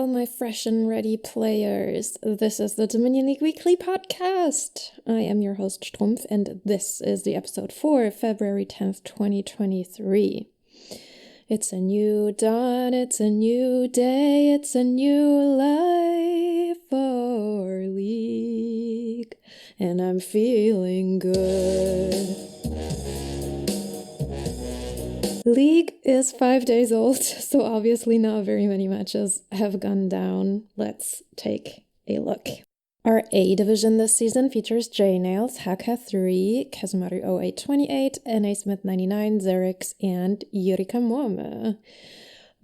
all my fresh and ready players. This is the Dominion League Weekly Podcast. I am your host, Strumpf, and this is the episode for February 10th, 2023. It's a new dawn, it's a new day, it's a new life for League, and I'm feeling good. League is 5 days old, so obviously not very many matches have gone down. Let's take a look. Our A division this season features J Nails, Haka 3, Kazumari 0828, NA Smith 99, Xerix, and Yurika Moame.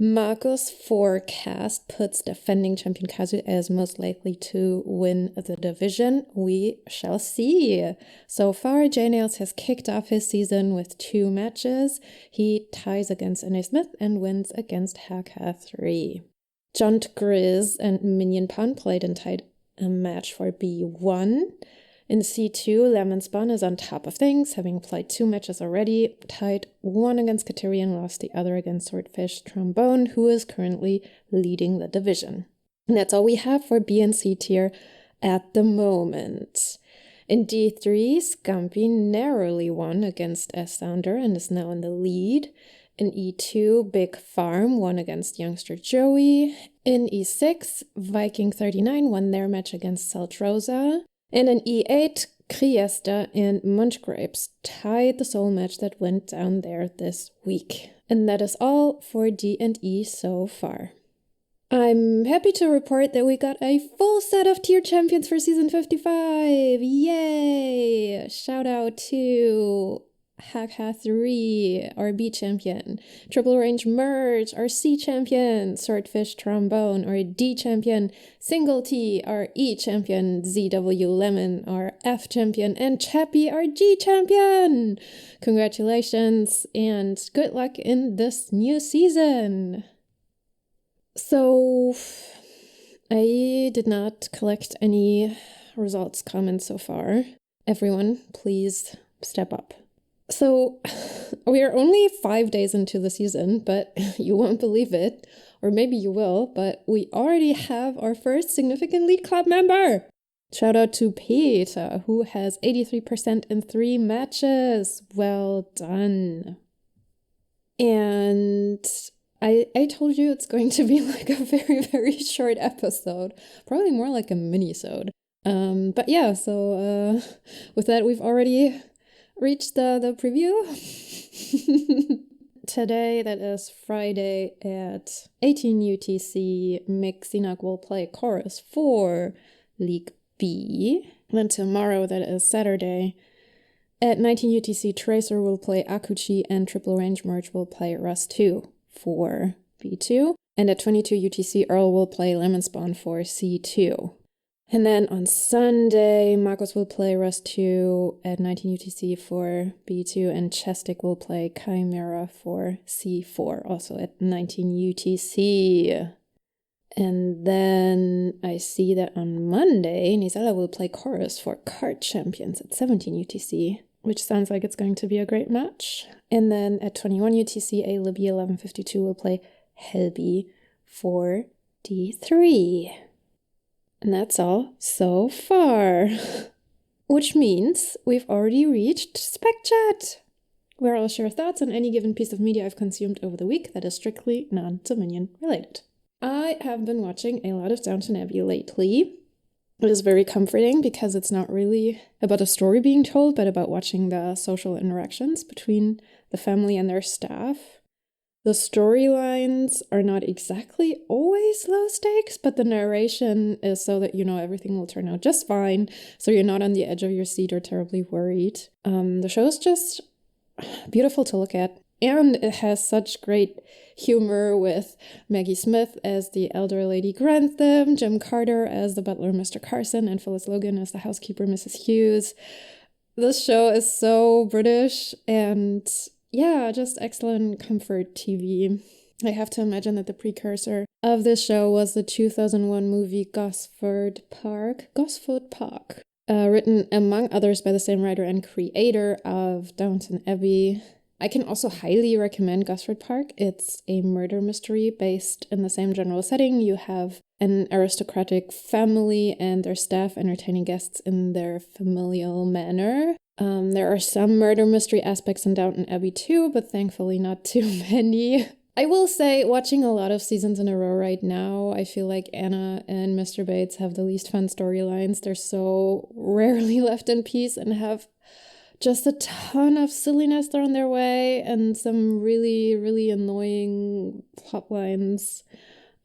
Marco's forecast puts defending champion Kazu as most likely to win the division. We shall see. So far, J Nails has kicked off his season with 2 matches. He ties against NA Smith and wins against Haka 3. Junt Grizz and Minion Pun played and tied a match for B1. In C2, Lemon Spawn is on top of things, having played 2 matches already, tied one against Kateri and lost the other against Swordfish Trombone, who is currently leading the division. And that's all we have for B and C tier at the moment. In D3, Scumpy narrowly won against S-Sounder and is now in the lead. In E2, Big Farm won against Youngster Joey. In E6, Viking 39 won their match against Saltrosa. And in E8, Kriesta and Munchgrapes tied the sole match that went down there this week. And that is all for D and E so far. I'm happy to report that we got a full set of tier champions for season 55. Yay! Shout out to Haka 3, our B champion, Triple Range Merge, our C champion, Swordfish Trombone, our D champion, Single T, our E champion, ZW Lemon, our F champion, and Chappie, our G champion. Congratulations and good luck in this new season. So, I did not collect any results comments so far. Everyone, please step up. So, we are only 5 days into the season, but you won't believe it, or maybe you will, but we already have our first significant League Club member! Shout out to Peter, who has 83% in 3 matches. Well done. And I told you it's going to be like a very, very short episode, probably more like a minisode. But yeah, so with that, we've already reached the preview. Today, that is Friday at 18 UTC, Mixinak will play chorus for League B. Then tomorrow, that is Saturday, at 19 UTC, Tracer will play Akuchi and Triple Range Merge will play Rust 2 for B2. And at 22 UTC, Earl will play Lemon Spawn for C2. And then on Sunday, Marcos will play Rust 2 at 19 UTC for B2, and Chestic will play Chimera for C4, also at 19 UTC. And then I see that on Monday, Nizala will play Chorus for Card Champions at 17 UTC, which sounds like it's going to be a great match. And then at 21 UTC, A Libby 1152 will play Helby for D3. And that's all so far. Which means we've already reached Spec Chat, where I'll share thoughts on any given piece of media I've consumed over the week that is strictly non-Dominion related. I have been watching a lot of Downton Abbey lately. It is very comforting because it's not really about a story being told, but about watching the social interactions between the family and their staff. The storylines are not exactly always low stakes, but the narration is so that you know everything will turn out just fine, so you're not on the edge of your seat or terribly worried. The show is just beautiful to look at, and it has such great humor with Maggie Smith as the elder Lady Grantham, Jim Carter as the butler Mr. Carson, and Phyllis Logan as the housekeeper Mrs. Hughes. This show is so British and yeah, just excellent comfort TV. I have to imagine that the precursor of this show was the 2001 movie Gosford Park, written among others by the same writer and creator of Downton Abbey. I can also highly recommend Gosford Park. It's a murder mystery based in the same general setting. You have an aristocratic family and their staff entertaining guests in their familial manner. There are some murder mystery aspects in Downton Abbey too, but thankfully not too many. I will say, watching a lot of seasons in a row right now, I feel like Anna and Mr. Bates have the least fun storylines. They're so rarely left in peace and have just a ton of silliness thrown their way and some really, really annoying plot lines.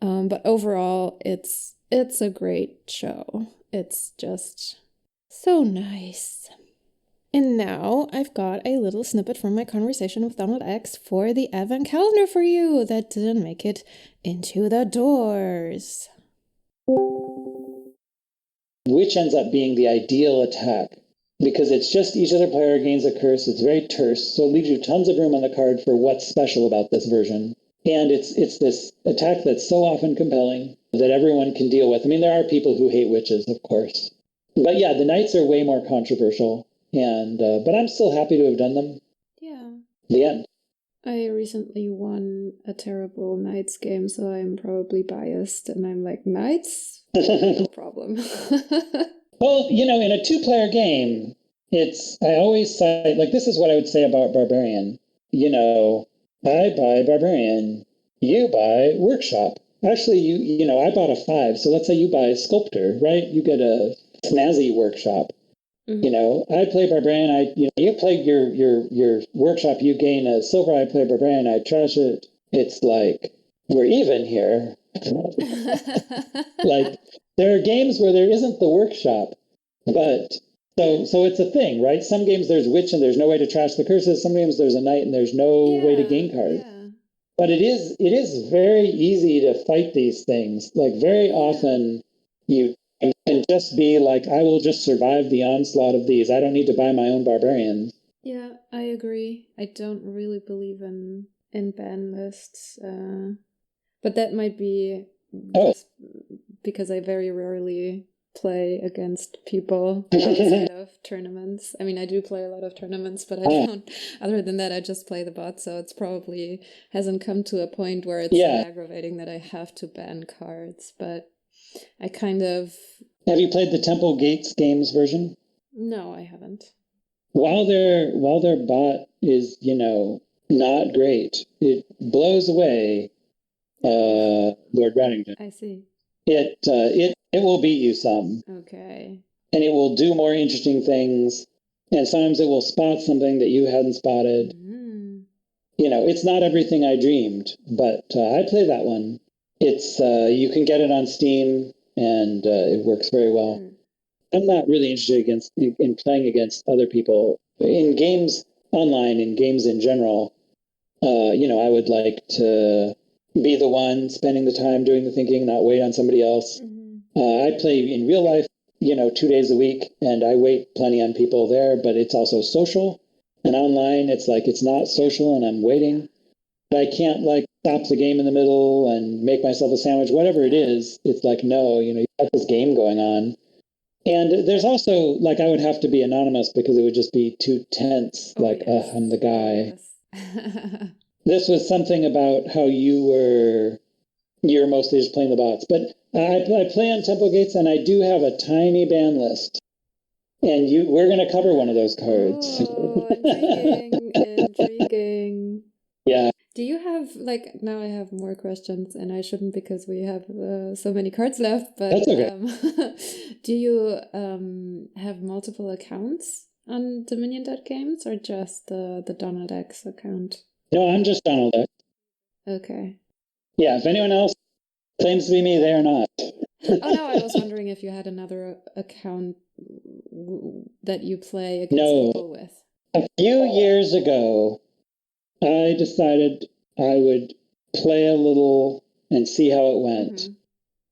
But overall, it's a great show. It's just so nice. And now I've got a little snippet from my conversation with Donald X for the Advent calendar for you that didn't make it into the doors. Which ends up being the ideal attack, because it's just each other player gains a curse. It's very terse, so it leaves you tons of room on the card for what's special about this version. And it's this attack that's so often compelling that everyone can deal with. I mean, there are people who hate witches, of course. But yeah, the knights are way more controversial. And but I'm still happy to have done them. Yeah. The end. I recently won a terrible Knights game, so I'm probably biased. And I'm like, Knights? No problem. Well, you know, in a two-player game, I always cite, like, this is what I would say about Barbarian. You know, I buy Barbarian, you buy Workshop. Actually, you know, I bought a 5, so let's say you buy Sculptor, right? You get a snazzy Workshop. Mm-hmm. You know, I play Barbarian, you play your Workshop, you gain a silver, I play Barbarian, I trash it. It's like, we're even here. Like, there are games where there isn't the Workshop, but so it's a thing, right? Some games there's witch and there's no way to trash the curses. Some games there's a knight and there's no way to gain cards. Yeah. But it is very easy to fight these things. Like, very often you can just be like, I will just survive the onslaught of these. I don't need to buy my own barbarians. Yeah, I agree. I don't really believe in ban lists, but that might be just because I very rarely play against people outside of tournaments. I mean, I do play a lot of tournaments, but I don't. Other than that, I just play the bot, so it's probably hasn't come to a point where it's aggravating that I have to ban cards. But I kind of. Have you played the Temple Gates Games version? No, I haven't. While their bot is, you know, not great, it blows away Lord Reddington. I see. It will beat you some. Okay. And it will do more interesting things. And sometimes it will spot something that you hadn't spotted. Mm. You know, it's not everything I dreamed, but I play that one. It's you can get it on Steam, and it works very well. Mm. I'm not really interested in playing against other people in games online, in games in general. You know, I would like to be the one spending the time doing the thinking, not wait on somebody else. Mm-hmm. I play in real life, you know, 2 days a week, and I wait plenty on people there, but it's also social. And online, it's like it's not social, and I'm waiting. But I can't, like, stop the game in the middle and make myself a sandwich, whatever it is. It's like, no, you know, you have this game going on. And there's also, like, I would have to be anonymous because it would just be too tense. I'm the guy. Yes. This was something about how you're mostly just playing the bots. But I play on Temple Gates, and I do have a tiny ban list. And we're going to cover one of those cards. Oh, intriguing. Yeah. Do you have, like, now I have more questions, and I shouldn't because we have so many cards left, but that's okay. Do you have multiple accounts on Dominion.games or just the Donald X account? No, I'm just Donald X. Okay. Yeah, if anyone else claims to be me, they are not. Oh, no, I was wondering if you had another account that you play against people with. A few years ago, I decided I would play a little and see how it went. Mm-hmm.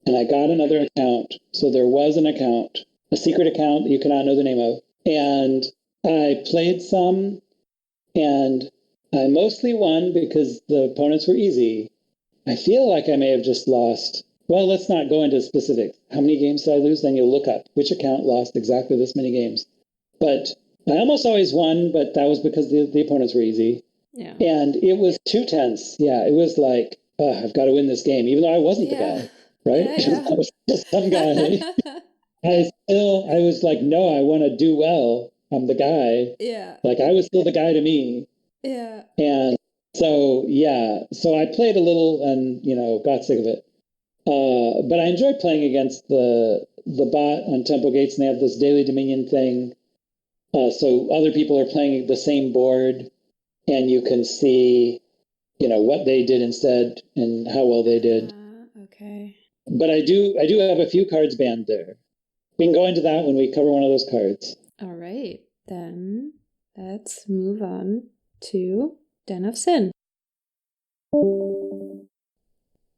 And I got another account. So there was an account, a secret account that you cannot know the name of. And I played some, and I mostly won because the opponents were easy. I feel like I may have just lost. Well, let's not go into specifics. How many games did I lose? Then you'll look up which account lost exactly this many games. But I almost always won, but that was because the opponents were easy. Yeah. And it was too tense. Yeah, it was like, I've got to win this game, even though I wasn't the guy. right? Yeah. That was just some guy. I was like, no, I want to do well. I'm the guy. Yeah. Like, I was still the guy to me. Yeah. And so, yeah, so I played a little and, got sick of it. But I enjoyed playing against the bot on Temple Gates, and they have this Daily Dominion thing. So other people are playing the same board, and you can see, what they did instead and how well they did. Okay. But I do have a few cards banned there. We can go into that when we cover one of those cards. All right, then let's move on to Den of Sin.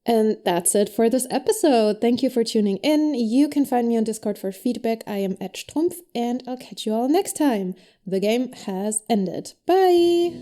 And that's it for this episode. Thank you for tuning in. You can find me on Discord for feedback. I am at Strumpf, and I'll catch you all next time. The game has ended. Bye!